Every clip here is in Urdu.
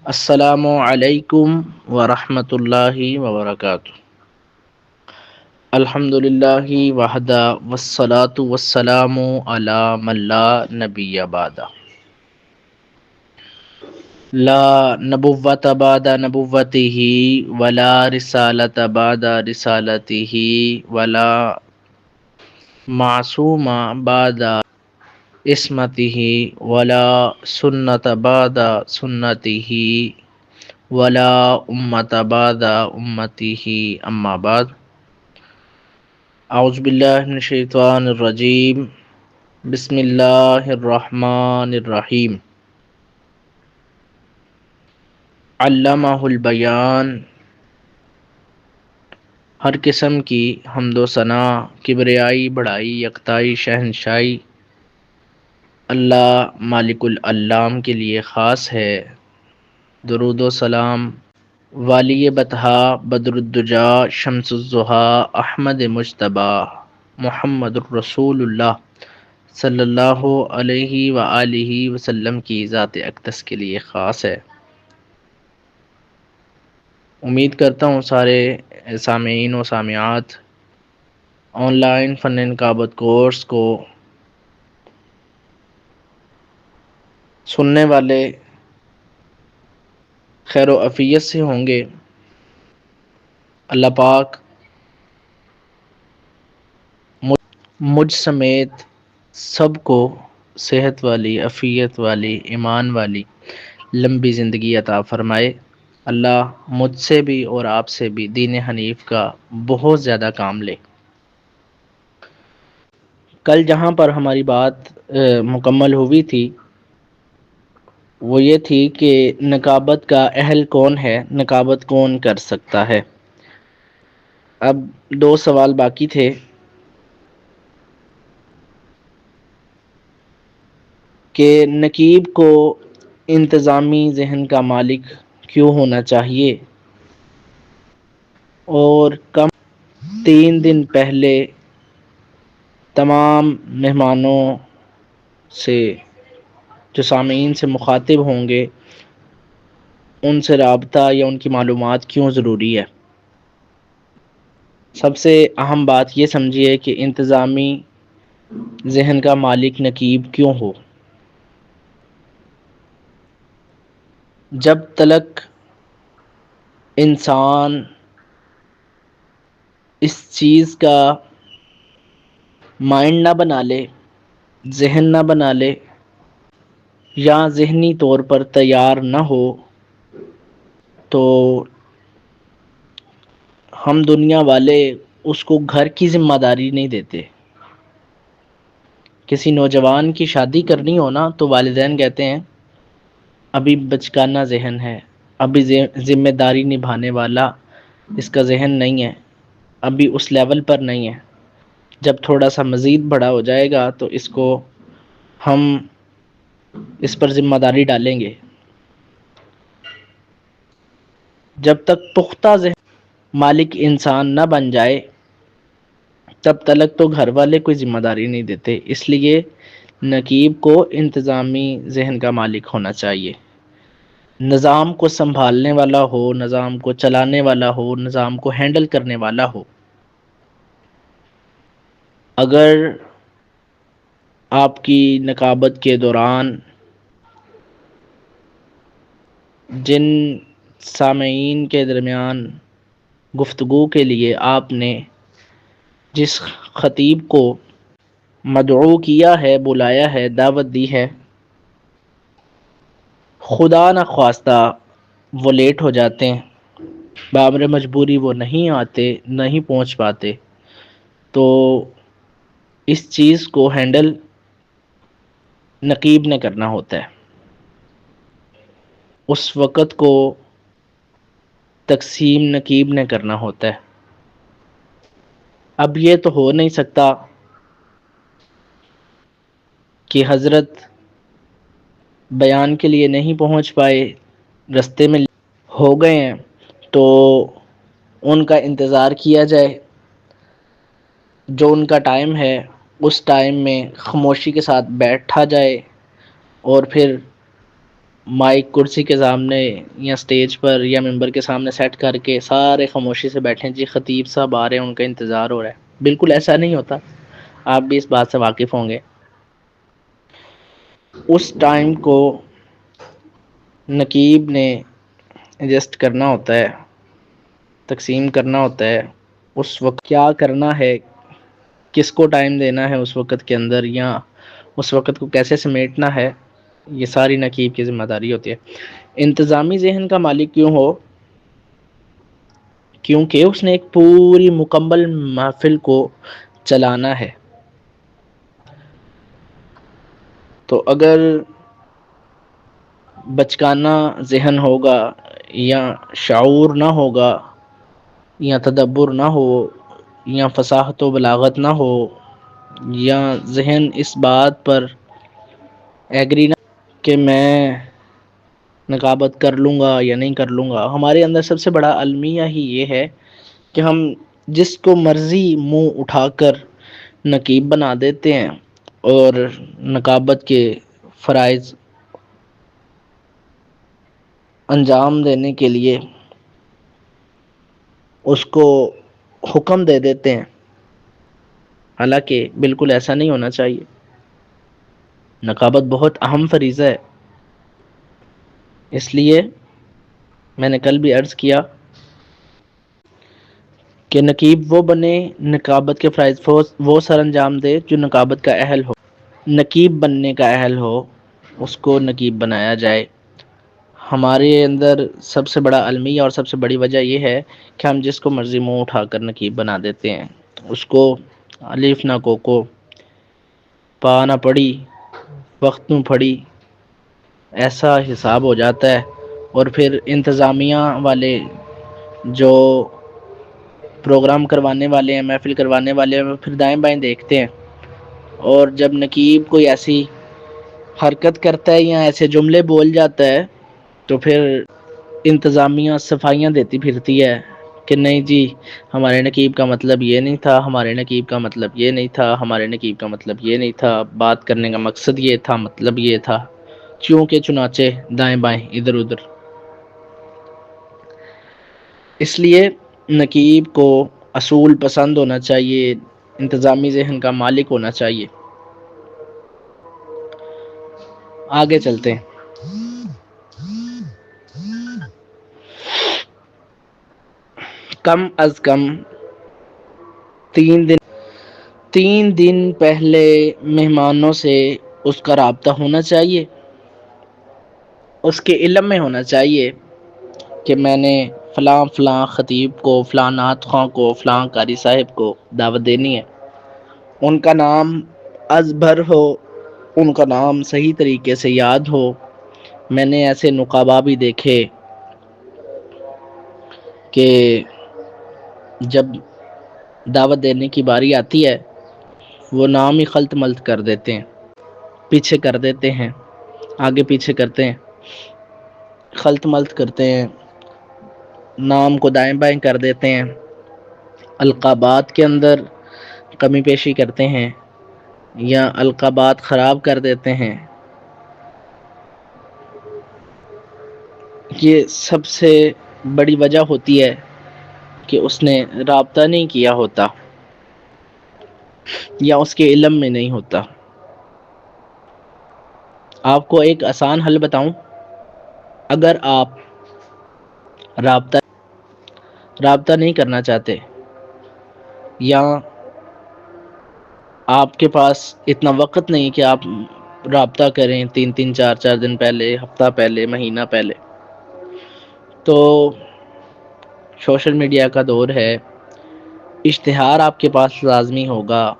السلام علیکم ورحمۃ اللہ وبرکاتہ۔ الحمد للہ وحدہ والصلاة والسلام علی من لا نبی بعدہ۔ لا نبوۃ بعد نبوتہ ولا رسالۃ بعد رسالتہ ولا معصوم بعد عصمتہ ولا سنت بعد سنتہ ولا امت بعد امتہ اما بعد۔ اعوذ باللہ من الشیطان الرجیم، بسم اللہ الرحمن الرحیم۔ علمہ البیان، ہر قسم کی حمد و ثنا، کبریائی، بڑائی، یکتائی، شہنشائی اللہ مالک العلام کے لیے خاص ہے۔ درود و سلام والی بطحا بدر الدجا شمس الضحیٰ احمد مجتبیٰ محمد الرسول اللہ صلی اللہ علیہ وآلہ وسلم کی ذات اقدس کے لیے خاص ہے۔ امید کرتا ہوں سارے سامعین و سامعات آن لائن فن نقابت کورس کو سننے والے خیر و عافیت سے ہوں گے۔ اللہ پاک مجھ سمیت سب کو صحت والی، عافیت والی، ایمان والی لمبی زندگی عطا فرمائے۔ اللہ مجھ سے بھی اور آپ سے بھی دین حنیف کا بہت زیادہ کام لے۔ کل جہاں پر ہماری بات مکمل ہوئی تھی وہ یہ تھی کہ نقابت کا اہل کون ہے، نقابت کون کر سکتا ہے۔ اب دو سوال باقی تھے کہ نقیب کو انتظامی ذہن کا مالک کیوں ہونا چاہیے، اور کم 3 دن پہلے تمام مہمانوں سے جو سامعین سے مخاطب ہوں گے ان سے رابطہ یا ان کی معلومات کیوں ضروری ہے۔ سب سے اہم بات یہ سمجھیے کہ انتظامی ذہن کا مالک نقیب کیوں ہو۔ جب تلک انسان اس چیز کا مائنڈ نہ بنا لے، ذہن نہ بنا لے، یا ذہنی طور پر تیار نہ ہو تو ہم دنیا والے اس کو گھر کی ذمہ داری نہیں دیتے۔ کسی نوجوان کی شادی کرنی ہو نا تو والدین کہتے ہیں ابھی بچگانہ ذہن ہے، ابھی ذمہ داری نبھانے والا اس کا ذہن نہیں ہے، ابھی اس لیول پر نہیں ہے، جب تھوڑا سا مزید بڑا ہو جائے گا تو اس کو ہم اس پر ذمہ داری ڈالیں گے۔ جب تک پختہ ذہن مالک انسان نہ بن جائے تب تلک تو گھر والے کوئی ذمہ داری نہیں دیتے۔ اس لیے نقیب کو انتظامی ذہن کا مالک ہونا چاہیے، نظام کو سنبھالنے والا ہو، نظام کو چلانے والا ہو، نظام کو ہینڈل کرنے والا ہو۔ اگر آپ کی نقابت کے دوران جن سامعین کے درمیان گفتگو کے لیے آپ نے جس خطیب کو مدعو کیا ہے، بلایا ہے، دعوت دی ہے، خدا نخواستہ وہ لیٹ ہو جاتے ہیں، بامر مجبوری وہ نہیں آتے، نہیں پہنچ پاتے، تو اس چیز کو ہینڈل نقیب نے کرنا ہوتا ہے۔ اس وقت کو تقسیم نقیب نے کرنا ہوتا ہے۔ اب یہ تو ہو نہیں سکتا کہ حضرت بیان کے لیے نہیں پہنچ پائے، رستے میں ہو گئے ہیں تو ان کا انتظار کیا جائے، جو ان کا ٹائم ہے اس ٹائم میں خاموشی کے ساتھ بیٹھا جائے اور پھر مائک کرسی کے سامنے یا سٹیج پر یا ممبر کے سامنے سیٹ کر کے سارے خاموشی سے بیٹھیں، جی خطیب صاحب آ رہے ہیں، ان کا انتظار ہو رہا ہے. بالکل ایسا نہیں ہوتا. آپ بھی اس بات سے واقف ہوں گے. اس ٹائم کو نقیب نے ایڈجسٹ کرنا ہوتا ہے، تقسیم کرنا ہوتا ہے. اس وقت کیا کرنا ہے، کس کو ٹائم دینا ہے اس وقت کے اندر، یا اس وقت کو کیسے سمیٹنا ہے، یہ ساری نقیب کی ذمہ داری ہوتی ہے. انتظامی ذہن کا مالک کیوں ہو؟ کیونکہ اس نے ایک پوری مکمل محفل کو چلانا ہے. تو اگر بچکانہ ذہن ہوگا یا شعور نہ ہوگا یا تدبر نہ ہو یا فصاحت و بلاغت نہ ہو یا ذہن اس بات پر ایگری نہ کہ میں نقابت کر لوں گا یا نہیں کر لوں گا. ہمارے اندر سب سے بڑا المیہ ہی یہ ہے کہ ہم جس کو مرضی منہ اٹھا کر نقیب بنا دیتے ہیں اور نقابت کے فرائض انجام دینے کے لیے اس کو حکم دے دیتے ہیں. حالانکہ بالکل ایسا نہیں ہونا چاہیے. نقابت بہت اہم فریضہ ہے. اس لیے میں نے کل بھی عرض کیا کہ نقیب وہ بنے، نقابت کے فرائض وہ سر انجام دے جو نقابت کا اہل ہو. نقیب بننے کا اہل ہو اس کو نقیب بنایا جائے. ہمارے اندر سب سے بڑا المیہ اور سب سے بڑی وجہ یہ ہے کہ ہم جس کو مرضی منہ اٹھا کر نقیب بنا دیتے ہیں. اس کو الف نہ کوکو، پا نہ پڑی، وقت نو پھڑی، ایسا حساب ہو جاتا ہے. اور پھر انتظامیہ والے جو پروگرام کروانے والے ہیں، محفل کروانے والے ہیں، وہ پھر دائیں بائیں دیکھتے ہیں. اور جب نقیب کوئی ایسی حرکت کرتا ہے یا ایسے جملے بول جاتا ہے تو پھر انتظامیہ صفائیاں دیتی پھرتی ہے کہ نہیں جی ہمارے نقیب کا مطلب یہ نہیں تھا، ہمارے نقیب کا مطلب یہ نہیں تھا، ہمارے نقیب کا مطلب یہ نہیں تھا، بات کرنے کا مقصد یہ تھا، مطلب یہ تھا. چونکہ چنانچہ دائیں بائیں ادھر ادھر. اس لیے نقیب کو اصول پسند ہونا چاہیے، انتظامی ذہن کا مالک ہونا چاہیے. آگے چلتے ہیں. کم از کم 3 دن پہلے مہمانوں سے اس کا رابطہ ہونا چاہیے. اس کے علم میں ہونا چاہیے کہ میں نے فلاں فلاں خطیب کو، فلاں نعت خواں کو، فلاں قاری صاحب کو دعوت دینی ہے. ان کا نام از بھر ہو، ان کا نام صحیح طریقے سے یاد ہو. میں نے ایسے نقابا بھی دیکھے کہ جب دعوت دینے کی باری آتی ہے وہ نام ہی خلط ملط کر دیتے ہیں، پیچھے کر دیتے ہیں، آگے پیچھے کرتے ہیں، خلط ملط کرتے ہیں، نام کو دائیں بائیں کر دیتے ہیں، القابات کے اندر کمی پیشی کرتے ہیں یا القابات خراب کر دیتے ہیں. یہ سب سے بڑی وجہ ہوتی ہے کہ اس نے رابطہ نہیں کیا ہوتا یا اس کے علم میں نہیں ہوتا. آپ کو ایک آسان حل بتاؤں. اگر آپ رابطہ نہیں کرنا چاہتے یا آپ کے پاس اتنا وقت نہیں کہ آپ رابطہ کریں 3 4 دن پہلے، ہفتہ پہلے، مہینہ پہلے، تو سوشل میڈیا کا دور ہے. اشتہار آپ کے پاس لازمی ہوگا،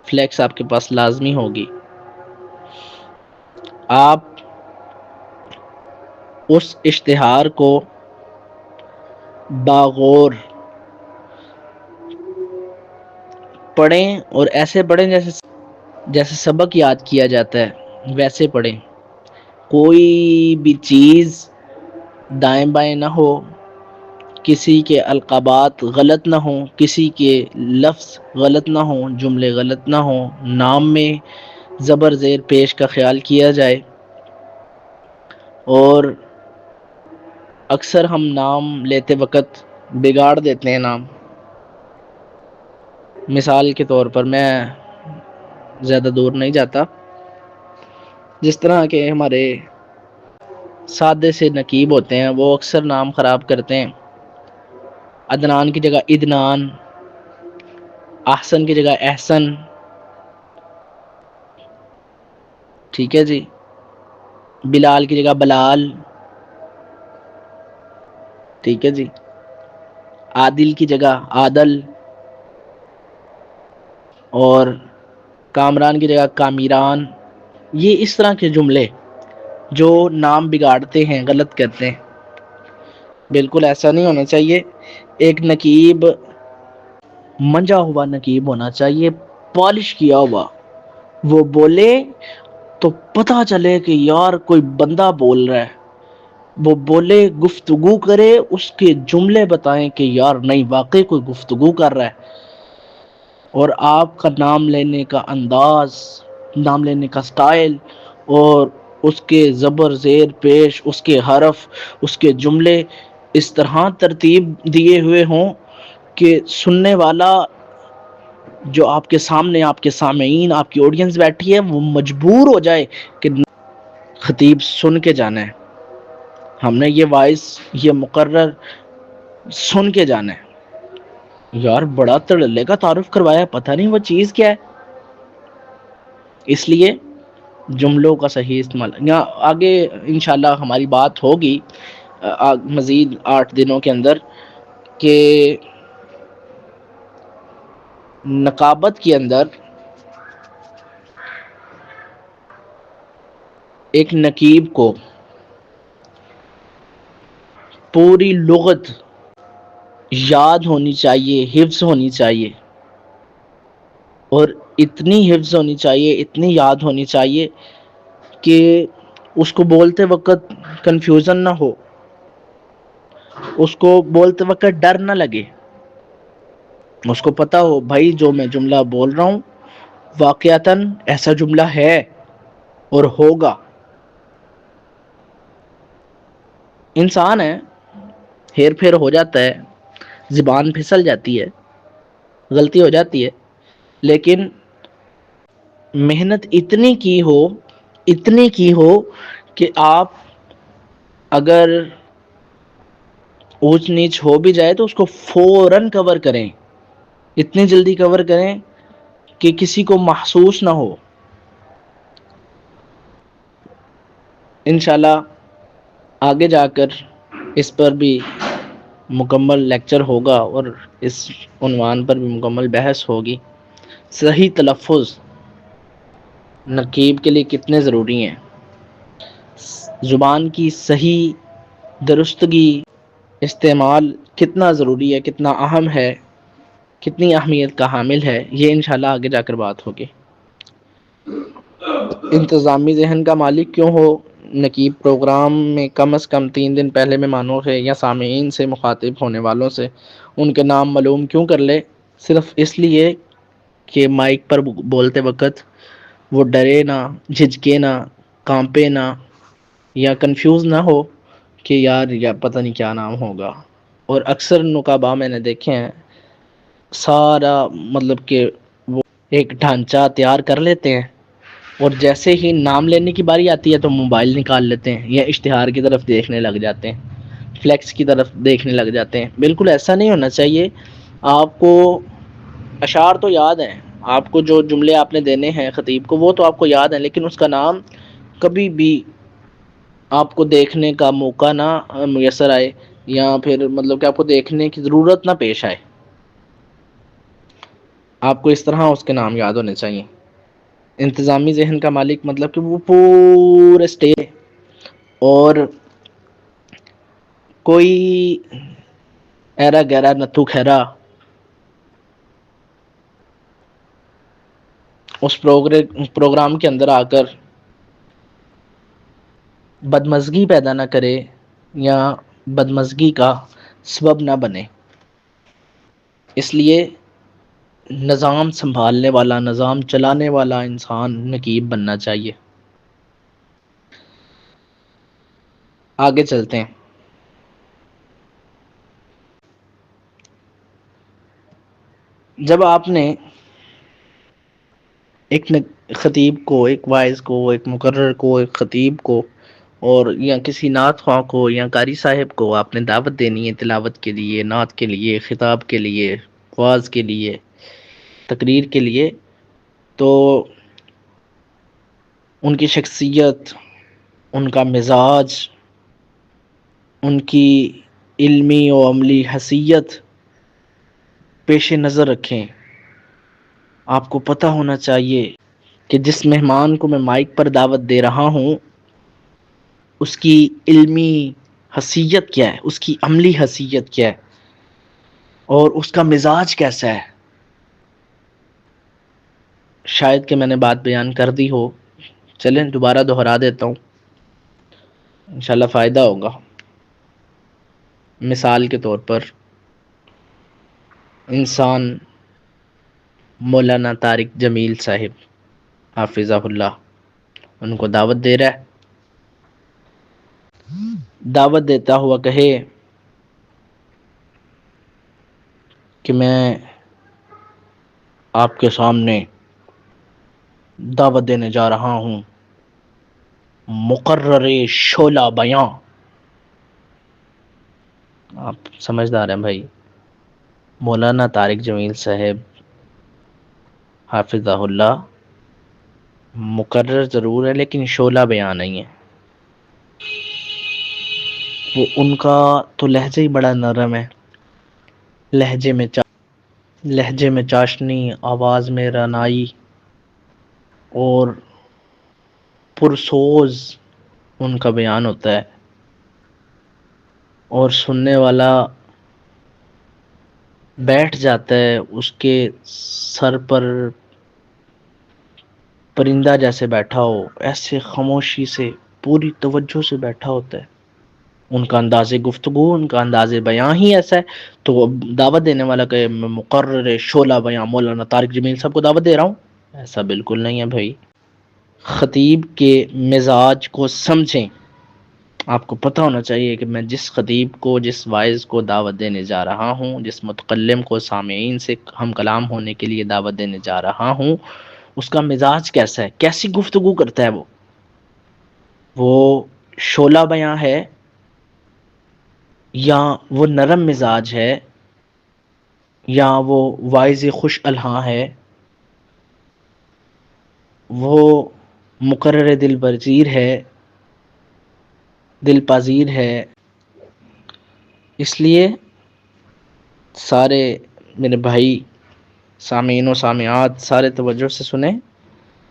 فلیکس آپ کے پاس لازمی ہوگی. آپ اس اشتہار کو باغور پڑھیں اور ایسے پڑھیں جیسے سبق یاد کیا جاتا ہے ویسے پڑھیں. کوئی بھی چیز دائیں بائیں نہ ہو، کسی کے القابات غلط نہ ہوں، کسی کے لفظ غلط نہ ہوں، جملے غلط نہ ہوں، نام میں زبر زیر پیش کا خیال کیا جائے. اور اکثر ہم نام لیتے وقت بگاڑ دیتے ہیں نام. مثال کے طور پر میں زیادہ دور نہیں جاتا، جس طرح کے ہمارے سادے سے نقیب ہوتے ہیں وہ اکثر نام خراب کرتے ہیں. عدنان کی جگہ ادنان، احسن کی جگہ احسن. ٹھیک ہے جی. بلال کی جگہ بلال. ٹھیک ہے جی. عادل کی جگہ عادل. اور کامران کی جگہ کامیران. یہ اس طرح کے جملے جو نام بگاڑتے ہیں، غلط کرتے ہیں، بالکل ایسا نہیں ہونا چاہیے. ایک نقیب منجا ہوا نقیب ہونا چاہیے، پالش کیا ہوا. وہ بولے تو پتہ چلے کہ یار کوئی بندہ بول رہا ہے. وہ بولے، گفتگو کرے، اس کے جملے بتائیں کہ یار نہیں واقعی کوئی گفتگو کر رہا ہے. اور آپ کا نام لینے کا انداز، نام لینے کا سٹائل، اور اس کے زبر زیر پیش، اس کے حرف، اس کے جملے اس طرح ترتیب دیے ہوئے ہوں کہ سننے والا جو آپ کے سامنے، آپ کے سامعین، آپ کی آڈینس بیٹھی ہے، وہ مجبور ہو جائے کہ خطیب سن کے جانا ہے، ہم نے یہ وائس، یہ مقرر سن کے جانا ہے. یار بڑا تڑلے کا تعارف کروایا، پتہ نہیں وہ چیز کیا ہے. اس لیے جملوں کا صحیح استعمال. یہاں آگے انشاءاللہ ہماری بات ہوگی مزید 8 دنوں کے اندر کہ نقابت کے اندر ایک نقیب کو پوری لغت یاد ہونی چاہیے، حفظ ہونی چاہیے، اور اتنی حفظ ہونی چاہیے، اتنی یاد ہونی چاہیے کہ اس کو بولتے وقت کنفیوژن نہ ہو، اس کو بولتے وقت ڈر نہ لگے. اس کو پتا ہو بھائی جو میں جملہ بول رہا ہوں واقعتاً ایسا جملہ ہے اور ہوگا. انسان ہے، ہیر پھیر ہو جاتا ہے، زبان پھسل جاتی ہے، غلطی ہو جاتی ہے، لیکن محنت اتنی کی ہو کہ آپ اگر اونچ نیچ ہو بھی جائے تو اس کو فوراً کور کریں، اتنی جلدی کور کریں کہ کسی کو محسوس نہ ہو. انشاءاللہ آگے جا کر اس پر بھی مکمل لیکچر ہوگا اور اس عنوان پر بھی مکمل بحث ہوگی. صحیح تلفظ نقیب کے لیے کتنے ضروری ہیں، زبان کی صحیح درستگی، استعمال کتنا ضروری ہے، کتنا اہم ہے، کتنی اہمیت کا حامل ہے، یہ انشاءاللہ آگے جا کر بات ہوگی. انتظامی ذہن کا مالک کیوں ہو؟ نقیب پروگرام میں کم از کم 3 دن پہلے مہمانوں سے یا سامعین سے، مخاطب ہونے والوں سے ان کے نام معلوم کیوں کر لے؟ صرف اس لیے کہ مائک پر بولتے وقت وہ ڈرے نہ، جھجکے نہ، کانپے نہ، یا کنفیوز نہ ہو کہ یار یا پتہ نہیں کیا نام ہوگا. اور اکثر نقابا میں نے دیکھے ہیں سارا مطلب کہ وہ ایک ڈھانچہ تیار کر لیتے ہیں اور جیسے ہی نام لینے کی باری آتی ہے تو موبائل نکال لیتے ہیں یا اشتہار کی طرف دیکھنے لگ جاتے ہیں، فلیکس کی طرف دیکھنے لگ جاتے ہیں. بالکل ایسا نہیں ہونا چاہیے. آپ کو اشعار تو یاد ہیں، آپ کو جو جملے آپ نے دینے ہیں خطیب کو وہ تو آپ کو یاد ہے، لیکن اس کا نام کبھی بھی آپ کو دیکھنے کا موقع نہ میسر آئے، یا پھر مطلب کہ آپ کو دیکھنے کی ضرورت نہ پیش آئے. آپ کو اس طرح اس کے نام یاد ہونے چاہیے. انتظامی ذہن کا مالک مطلب کہ وہ پورے اسٹیج اور کوئی ایرا گیرا نتھو خیرا اس پروگرام کے اندر آ کر بدمزگی پیدا نہ کرے یا بدمزگی کا سبب نہ بنے. اس لیے نظام سنبھالنے والا، نظام چلانے والا انسان نقیب بننا چاہیے. آگے چلتے ہیں۔ جب آپ نے ایک خطیب کو، ایک وائز کو، ایک مقرر کو، ایک خطیب کو، اور یا کسی نعت خواں کو یا قاری صاحب کو آپ نے دعوت دینی ہے تلاوت کے لیے، نعت کے لیے، خطاب کے لیے، واعظ کے لیے، تقریر کے لیے، تو ان کی شخصیت، ان کا مزاج، ان کی علمی و عملی حیثیت پیش نظر رکھیں۔ آپ کو پتہ ہونا چاہیے کہ جس مہمان کو میں مائک پر دعوت دے رہا ہوں اس کی علمی حیثیت کیا ہے، اس کی عملی حیثیت کیا ہے، اور اس کا مزاج کیسا ہے۔ شاید کہ میں نے بات بیان کر دی ہو، چلیں دوبارہ دہرا دیتا ہوں، انشاءاللہ فائدہ ہوگا۔ مثال کے طور پر انسان مولانا طارق جمیل صاحب حافظہ اللہ، ان کو دعوت دے رہا ہے، دعوت دیتا ہوا کہے کہ میں آپ کے سامنے دعوت دینے جا رہا ہوں مقرر شعلہ بیاں۔ آپ سمجھدار ہیں بھائی، مولانا طارق جمیل صاحب حافظہ اللہ مقرر ضرور ہے لیکن شعلہ بیان نہیں ہے۔ وہ ان کا تو لہجہ ہی بڑا نرم ہے، لہجے میں چاشنی، آواز میں رعنائی اور پرسوز ان کا بیان ہوتا ہے، اور سننے والا بیٹھ جاتا ہے اس کے سر پر پرندہ جیسے بیٹھا ہو، ایسے خاموشی سے پوری توجہ سے بیٹھا ہوتا ہے۔ ان کا انداز گفتگو، ان کا انداز بیان ہی ایسا ہے، تو دعوت دینے والا کہ میں مقرر شعلہ بیان مولانا طارق جمیل صاحب کو دعوت دے رہا ہوں، ایسا بالکل نہیں ہے بھائی۔ خطیب کے مزاج کو سمجھیں۔ آپ کو پتہ ہونا چاہیے کہ میں جس خطیب کو، جس وائز کو دعوت دینے جا رہا ہوں، جس متکلم کو سامعین سے ہم کلام ہونے کے لیے دعوت دینے جا رہا ہوں، اس کا مزاج کیسا ہے، کیسی گفتگو کرتا ہے وہ شعلہ بیاں ہے یا وہ نرم مزاج ہے یا وہ وائز خوش الحاں ہے، وہ مقرر دل پذیر ہے، دل پذیر ہے۔ اس لیے سارے میرے بھائی سامعین و سامعات سارے توجہ سے سنیں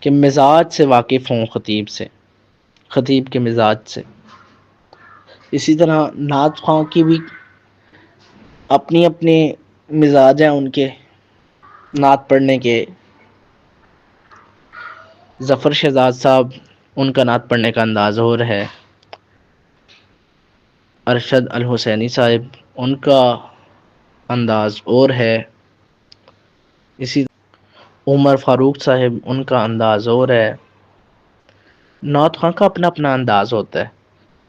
کہ مزاج سے واقف ہوں، خطیب سے، خطیب کے مزاج سے۔ اسی طرح نعت خواں کی بھی اپنی اپنی مزاج ہیں ان کے نعت پڑھنے کے۔ ظفر شہزاد صاحب، ان کا نعت پڑھنے کا انداز اور ہے۔ ارشد الحسینی صاحب، ان کا انداز اور ہے۔ اسی عمر فاروق صاحب، ان کا انداز اور ہے۔ نعت خواں کا اپنا اپنا انداز ہوتا ہے،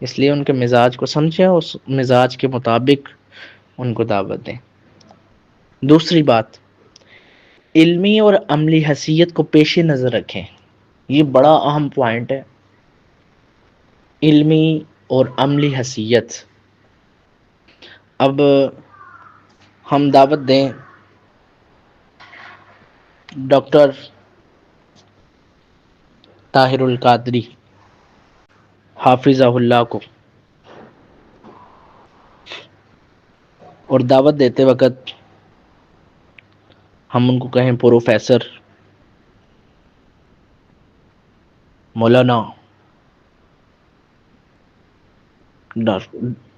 اس لیے ان کے مزاج کو سمجھیں، اس مزاج کے مطابق ان کو دعوت دیں۔ دوسری بات، علمی اور عملی حیثیت کو پیش نظر رکھیں۔ یہ بڑا اہم پوائنٹ ہے، علمی اور عملی حیثیت۔ اب ہم دعوت دیں ڈاکٹر طاہر القادری حافظہ اللہ کو، اور دعوت دیتے وقت ہم ان کو کہیں پروفیسر مولانا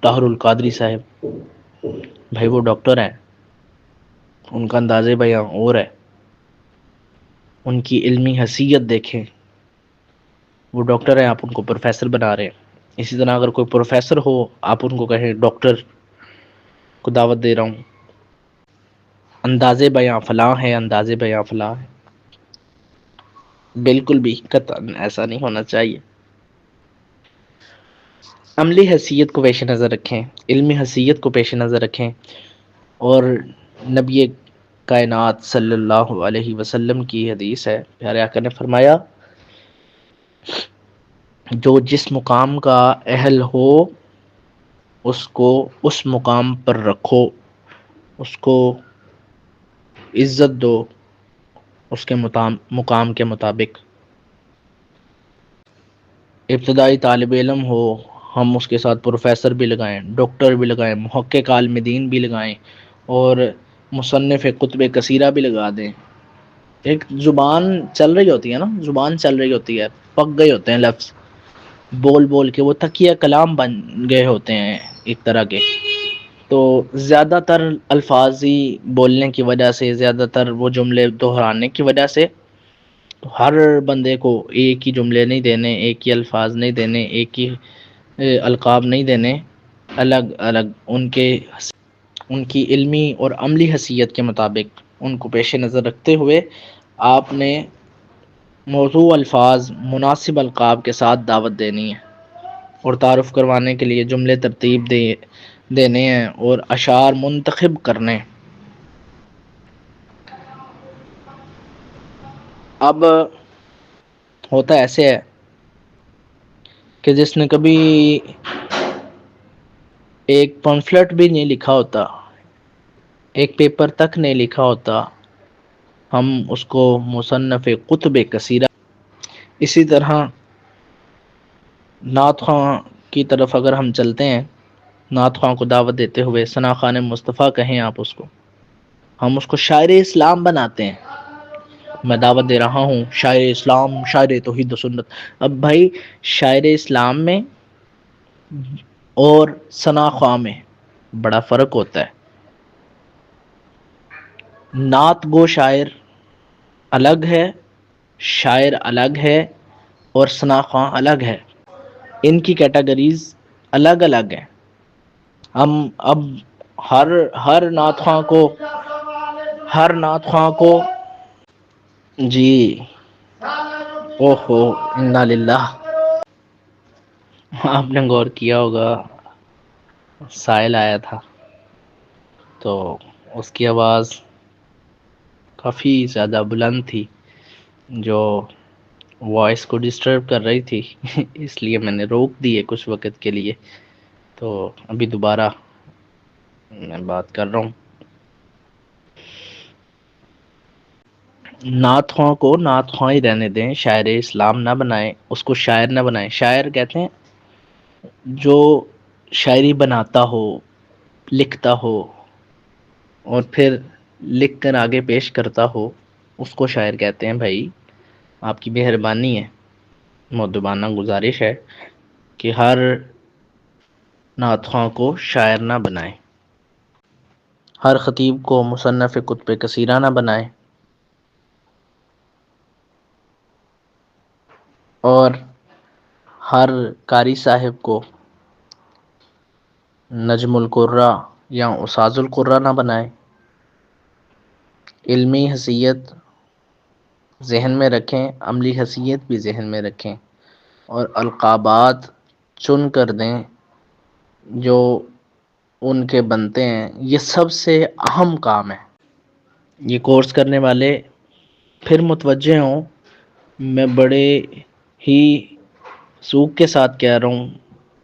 طاہر القادری صاحب، بھائی وہ ڈاکٹر ہیں، ان کا انداز بیان اور ہے، ان کی علمی حیثیت دیکھیں، وہ ڈاکٹر ہیں، آپ ان کو پروفیسر بنا رہے ہیں۔ اسی طرح اگر کوئی پروفیسر ہو، آپ ان کو کہیں ڈاکٹر کو دعوت دے رہا ہوں، انداز بیان فلاں ہے، انداز بیان فلاں ہے، بالکل بھی قطعاً ایسا نہیں ہونا چاہیے۔ عملی حیثیت کو پیش نظر رکھیں، علمی حیثیت کو پیش نظر رکھیں، اور نبی کائنات صلی اللہ علیہ وسلم کی حدیث ہے، پیارے آقا نے فرمایا جو جس مقام کا اہل ہو اس کو اس مقام پر رکھو، اس کو عزت دو اس کے مقام کے مطابق۔ ابتدائی طالب علم ہو، ہم اس کے ساتھ پروفیسر بھی لگائیں، ڈاکٹر بھی لگائیں، محقق عالم دین بھی لگائیں، اور مصنف کتب کثیرہ بھی لگا دیں۔ ایک زبان چل رہی ہوتی ہے نا، زبان چل رہی ہوتی ہے، پک گئے ہوتے ہیں لفظ، بول بول کے وہ تکیہ کلام بن گئے ہوتے ہیں ایک طرح کے، تو زیادہ تر الفاظی بولنے کی وجہ سے، زیادہ تر وہ جملے دہرانے کی وجہ سے ہر بندے کو ایک ہی جملے نہیں دینے، ایک ہی الفاظ نہیں دینے، ایک ہی القاب نہیں دینے، الگ الگ ان کی علمی اور عملی حیثیت کے مطابق ان کو پیش نظر رکھتے ہوئے آپ نے موضوع الفاظ مناسب القاب کے ساتھ دعوت دینی ہے، اور تعارف کروانے کے لیے جملے ترتیب دینے ہیں اور اشعار منتخب کرنے۔ اب ہوتا ایسے ہے کہ جس نے کبھی ایک پمفلٹ بھی نہیں لکھا ہوتا، ایک پیپر تک نہیں لکھا ہوتا، ہم اس کو مصنف کتب کثیرہ۔ اسی طرح نعت خواں کی طرف اگر ہم چلتے ہیں، نعت خواں کو دعوت دیتے ہوئے ثنا خان مصطفیٰ کہیں آپ اس کو، ہم اس کو شاعر اسلام بناتے ہیں۔ میں دعوت دے رہا ہوں شاعر اسلام، شاعر توحید و سنت۔ اب بھائی شاعر اسلام میں اور ثنا خواں میں بڑا فرق ہوتا ہے۔ نعت گو شاعر الگ ہے، شاعر الگ ہے، اور ثنا خواں الگ ہے، ان کی کیٹیگریز الگ الگ ہیں۔ ہم اب ہر نعت خواں کو جی اوہو انا للہ، آپ نے غور کیا ہوگا سائل آیا تھا تو اس کی آواز کافی زیادہ بلند تھی، جو وائس کو ڈسٹرب کر رہی تھی، اس لیے میں نے روک دیے کچھ وقت کے لیے، تو ابھی دوبارہ میں بات کر رہا ہوں۔ نعت خواں کو نعت خواں ہی رہنے دیں، شاعر اسلام نہ بنائیں، اس کو شاعر نہ بنائیں۔ شاعر کہتے ہیں جو شاعری بناتا ہو، لکھتا ہو، اور پھر لکھ کر آگے پیش کرتا ہو، اس کو شاعر کہتے ہیں۔ بھائی آپ کی مہربانی ہے، مؤدبانہ گزارش ہے کہ ہر نعت خواں کو شاعر نہ بنائیں، ہر خطیب کو مصنف کتب کثیرہ نہ بنائیں، اور ہر قاری صاحب کو نجم القراء یا استاذ القراء نہ بنائیں۔ علمی حیثیت ذہن میں رکھیں، عملی حیثیت بھی ذہن میں رکھیں، اور القابات چن کر دیں جو ان کے بنتے ہیں۔ یہ سب سے اہم کام ہے۔ یہ کورس کرنے والے پھر متوجہ ہوں، میں بڑے ہی سوگ کے ساتھ کہہ رہا ہوں،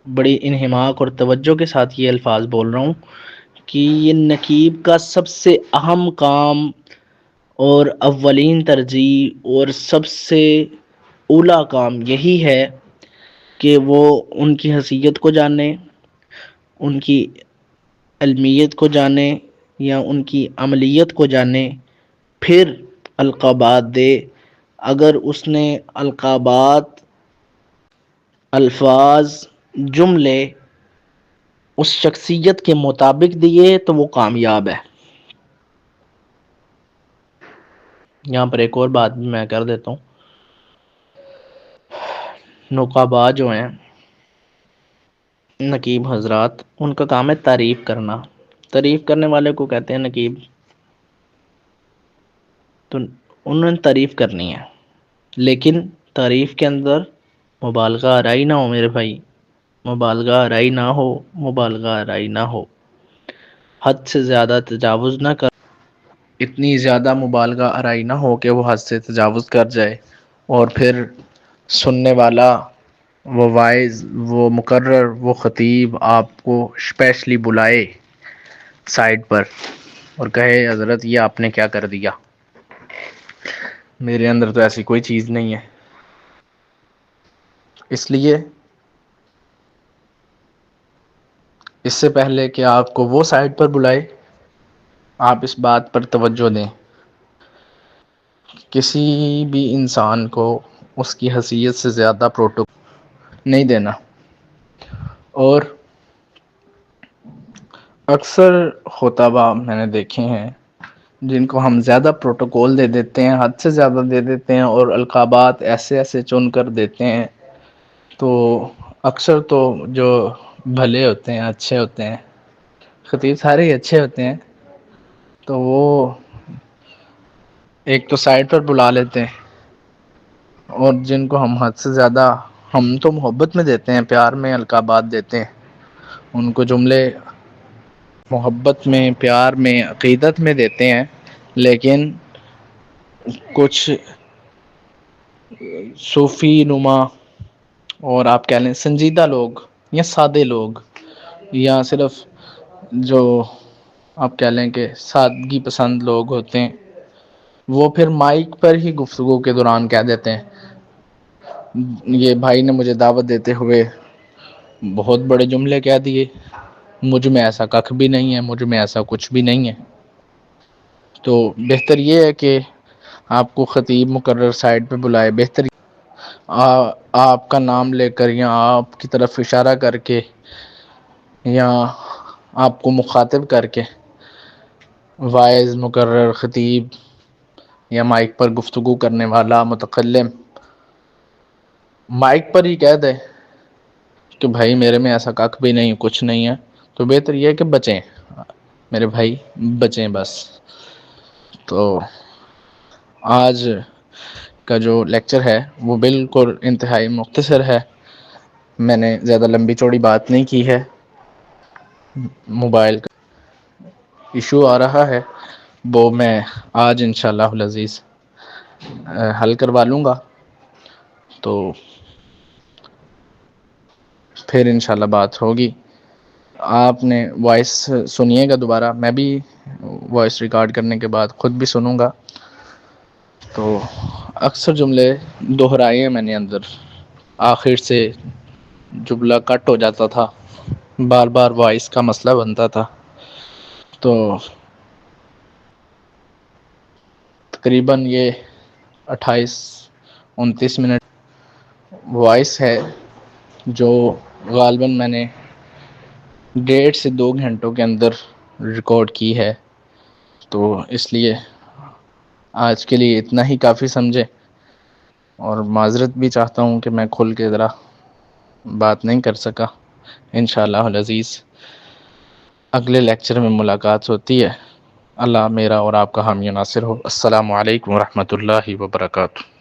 بڑی انہماک اور توجہ کے ساتھ یہ الفاظ بول رہا ہوں کہ یہ نقیب کا سب سے اہم کام اور اولین ترجیح اور سب سے اولیٰ کام یہی ہے کہ وہ ان کی حیثیت کو جانے، ان کی علمیت کو جانے یا ان کی عملیت کو جانے، پھر القابات دے۔ اگر اس نے القابات، الفاظ، جملے اس شخصیت کے مطابق دیے تو وہ کامیاب ہے۔ یہاں پر ایک اور بات بھی میں کر دیتا ہوں، نقابا جو ہیں نقیب حضرات، ان کا کام ہے تعریف کرنا، تعریف کرنے والے کو کہتے ہیں نقیب، تو انہوں نے تعریف کرنی ہے، لیکن تعریف کے اندر مبالغہ آرائی نہ ہو میرے بھائی، مبالغہ آرائی نہ ہو، مبالغہ آرائی نہ ہو، حد سے زیادہ تجاوز نہ کر، اتنی زیادہ مبالغہ آرائی نہ ہو کہ وہ حد سے تجاوز کر جائے، اور پھر سننے والا، وہ وائز، وہ مقرر، وہ خطیب آپ کو اسپیشلی بلائے سائڈ پر اور کہے حضرت یہ آپ نے کیا کر دیا، میرے اندر تو ایسی کوئی چیز نہیں ہے. اس لیے اس سے پہلے کہ آپ کو وہ سائٹ پر بلائے، آپ اس بات پر توجہ دیں، کسی بھی انسان کو اس کی حیثیت سے زیادہ پروٹوکول نہیں دینا. اور اکثر خطباء میں نے دیکھے ہیں جن کو ہم زیادہ پروٹوکول دے دیتے ہیں، حد سے زیادہ دے دیتے ہیں، اور القابات ایسے ایسے چن کر دیتے ہیں، تو اکثر تو جو بھلے ہوتے ہیں، اچھے ہوتے ہیں، خطیب سارے ہی اچھے ہوتے ہیں، تو وہ ایک تو سائڈ پر بلا لیتے ہیں، اور جن کو ہم حد سے زیادہ، ہم تو محبت میں دیتے ہیں، پیار میں القابات دیتے ہیں، ان کو جملے محبت میں، پیار میں، عقیدت میں دیتے ہیں، لیکن کچھ صوفی نما اور آپ کہہ لیں سنجیدہ لوگ یا سادے لوگ، یا صرف جو آپ کہہ لیں کہ سادگی پسند لوگ ہوتے ہیں، وہ پھر مائک پر ہی گفتگو کے دوران کہہ دیتے ہیں. یہ بھائی نے مجھے دعوت دیتے ہوئے بہت بڑے جملے کہہ دیے، مجھ میں ایسا ککھ بھی نہیں ہے، مجھ میں ایسا کچھ بھی نہیں ہے. تو بہتر یہ ہے کہ آپ کو خطیب مقرر سائڈ پہ بلائے، بہتر آپ کا نام لے کر یا آپ کی طرف اشارہ کر کے یا آپ کو مخاطب کر کے وائز، مقرر، خطیب یا مائک پر گفتگو کرنے والا متکلم مائک پر ہی کہہ دے کہ بھائی میرے میں ایسا ککھ بھی نہیں، کچھ نہیں ہے، تو بہتر یہ ہے کہ بچیں میرے بھائی، بچیں بس. تو آج کا جو لیکچر ہے وہ بالکل انتہائی مختصر ہے، میں نے زیادہ لمبی چوڑی بات نہیں کی ہے. موبائل کا ایشو آ رہا ہے، وہ میں آج انشاءاللہ العزیز حل کروا لوں گا، تو پھر انشاءاللہ بات ہوگی. آپ نے وائس سنیے گا دوبارہ، میں بھی وائس ریکارڈ کرنے کے بعد خود بھی سنوں گا. تو اکثر جملے دہرائے ہیں میں نے اندر، آخر سے جملہ کٹ ہو جاتا تھا، بار بار وائس کا مسئلہ بنتا تھا. تو تقریباً یہ 28-29 منٹ وائس ہے جو غالباً میں نے 1.5 سے 2 گھنٹوں کے اندر ریکارڈ کی ہے. تو اس لیے آج کے لیے اتنا ہی کافی سمجھے، اور معذرت بھی چاہتا ہوں کہ میں کھل کے ذرا بات نہیں کر سکا. انشاءاللہ العزیز اگلے لیکچر میں ملاقات ہوتی ہے. اللہ میرا اور آپ کا حامی و ناصر ہو. السلام علیکم ورحمۃ اللہ وبرکاتہ.